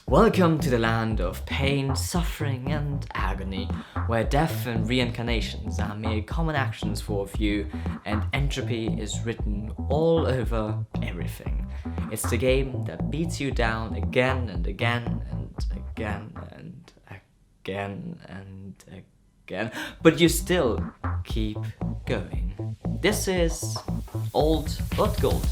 Welcome to the land of pain, suffering and agony, where death and reincarnations are mere common actions for a few, and entropy is written all over everything. It's the game that beats you down again and again and again and again and again, but you still keep going. This is Old But Gold.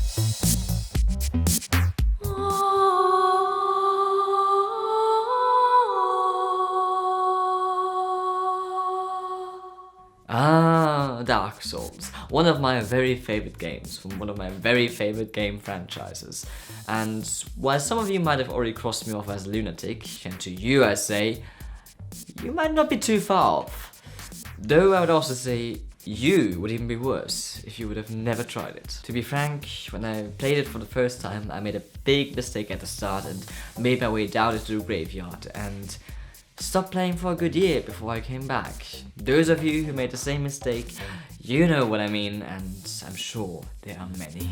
Dark Souls, one of my very favorite games from one of my very favorite game franchises. And while some of you might have already crossed me off as a lunatic, and to you I say, you might not be too far off. Though I would also say, you would even be worse if you would have never tried it. To be frank, when I played it for the first time, I made a big mistake at the start and made my way down into the graveyard and stopped playing for a good year before I came back. Those of you who made the same mistake, you know what I mean, and I'm sure there are many.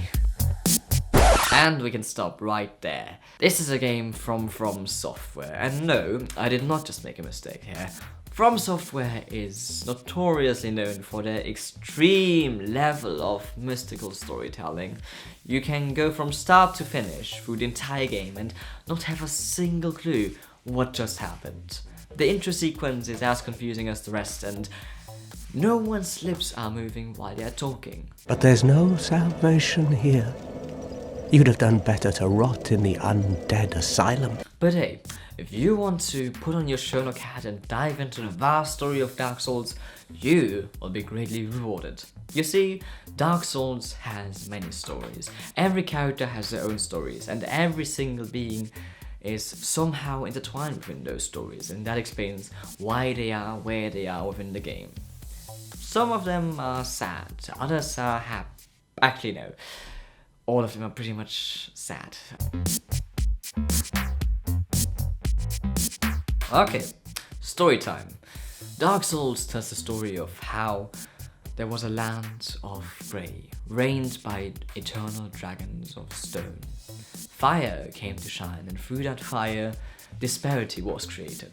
And we can stop right there. This is a game from Software, and no, I did not just make a mistake here. From Software is notoriously known for their extreme level of mystical storytelling. You can go from start to finish through the entire game and not have a single clue what just happened. The intro sequence is as confusing as the rest, and no one's lips are moving while they're talking. But there's no salvation here. You'd have done better to rot in the undead asylum. But hey, if you want to put on your Sherlock hat and dive into the vast story of Dark Souls, you will be greatly rewarded. You see, Dark Souls has many stories. Every character has their own stories, and every single being is somehow intertwined within those stories, and that explains why they are where they are within the game. Some of them are sad, others are happy. Actually no, all of them are pretty much sad. Okay, story time. Dark Souls tells the story of how there was a land of grey, reigned by eternal dragons of stone. Fire came to shine, and through that fire, disparity was created.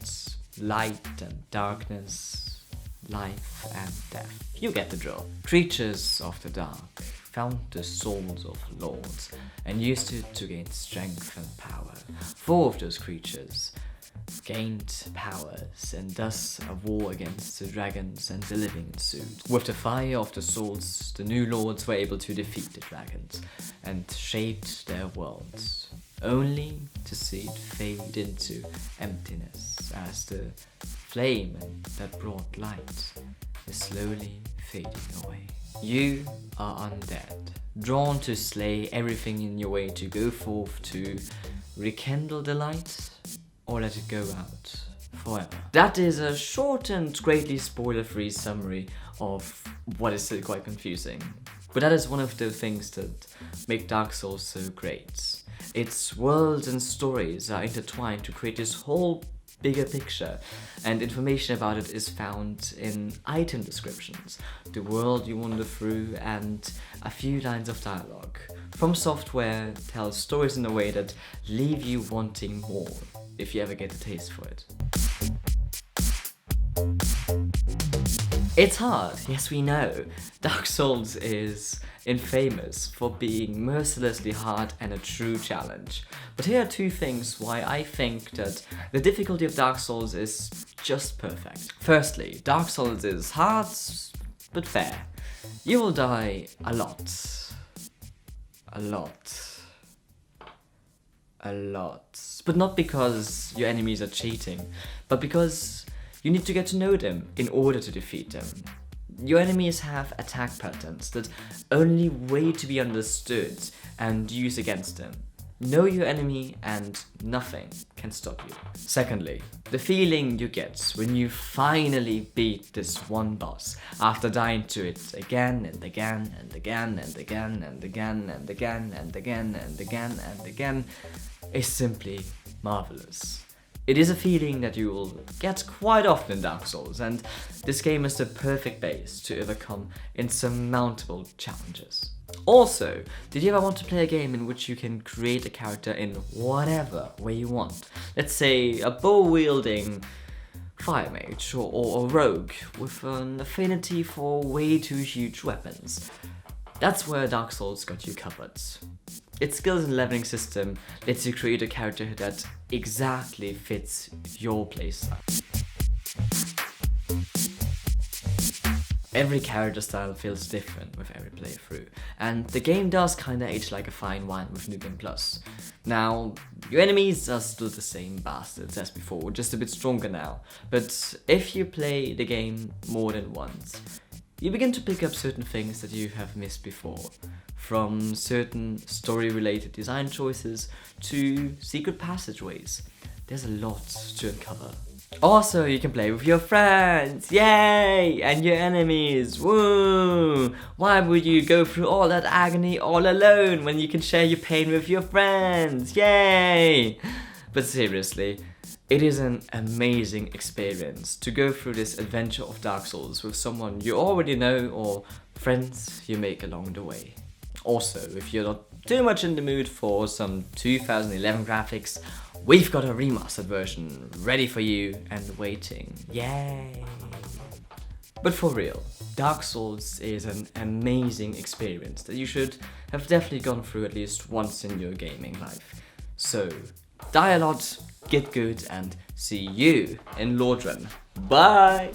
Light and darkness, life and death. You get the drill. Creatures of the dark found the souls of lords and used it to gain strength and power. 4 of those creatures gained powers, and thus a war against the dragons and the living ensued. With the fire of the souls, the new lords were able to defeat the dragons and shaped their worlds, only to see it fade into emptiness as the flame that brought light is slowly fading away. You are undead, drawn to slay everything in your way to go forth to rekindle the light, or let it go out forever. That is a short and greatly spoiler-free summary of what is still quite confusing. But that is one of the things that make Dark Souls so great. Its worlds and stories are intertwined to create this whole bigger picture, and information about it is found in item descriptions, the world you wander through, and a few lines of dialogue. From Software tells stories in a way that leave you wanting more, if you ever get a taste for it. It's hard, yes we know. Dark Souls is infamous for being mercilessly hard and a true challenge. But here are 2 things why I think that the difficulty of Dark Souls is just perfect. Firstly, Dark Souls is hard, but fair. You will die a lot. A lot. A lot. But not because your enemies are cheating, but because you need to get to know them in order to defeat them. Your enemies have attack patterns that only wait to be understood and used against them. Know your enemy and nothing can stop you. Secondly, the feeling you get when you finally beat this one boss after dying to it again and again and again and again and again and again and again and again and again is simply marvelous. It is a feeling that you will get quite often in Dark Souls, and this game is the perfect base to overcome insurmountable challenges. Also, did you ever want to play a game in which you can create a character in whatever way you want? Let's say a bow-wielding fire mage or a rogue with an affinity for way too huge weapons. That's where Dark Souls got you covered. Its skills and leveling system lets you create a character that exactly fits your playstyle. Every character style feels different with every playthrough, and the game does kinda age like a fine wine with New Game Plus. Now, your enemies are still the same bastards as before, just a bit stronger now, but if you play the game more than once, you begin to pick up certain things that you have missed before, from certain story-related design choices to secret passageways. There's a lot to uncover. Also, you can play with your friends, yay! And your enemies, woo! Why would you go through all that agony all alone when you can share your pain with your friends, yay! But seriously, it is an amazing experience to go through this adventure of Dark Souls with someone you already know or friends you make along the way. Also, if you're not too much in the mood for some 2011 graphics, we've got a remastered version ready for you and waiting. Yay! But for real, Dark Souls is an amazing experience that you should have definitely gone through at least once in your gaming life. So, die a lot, get good, and see you in Lordran. Bye!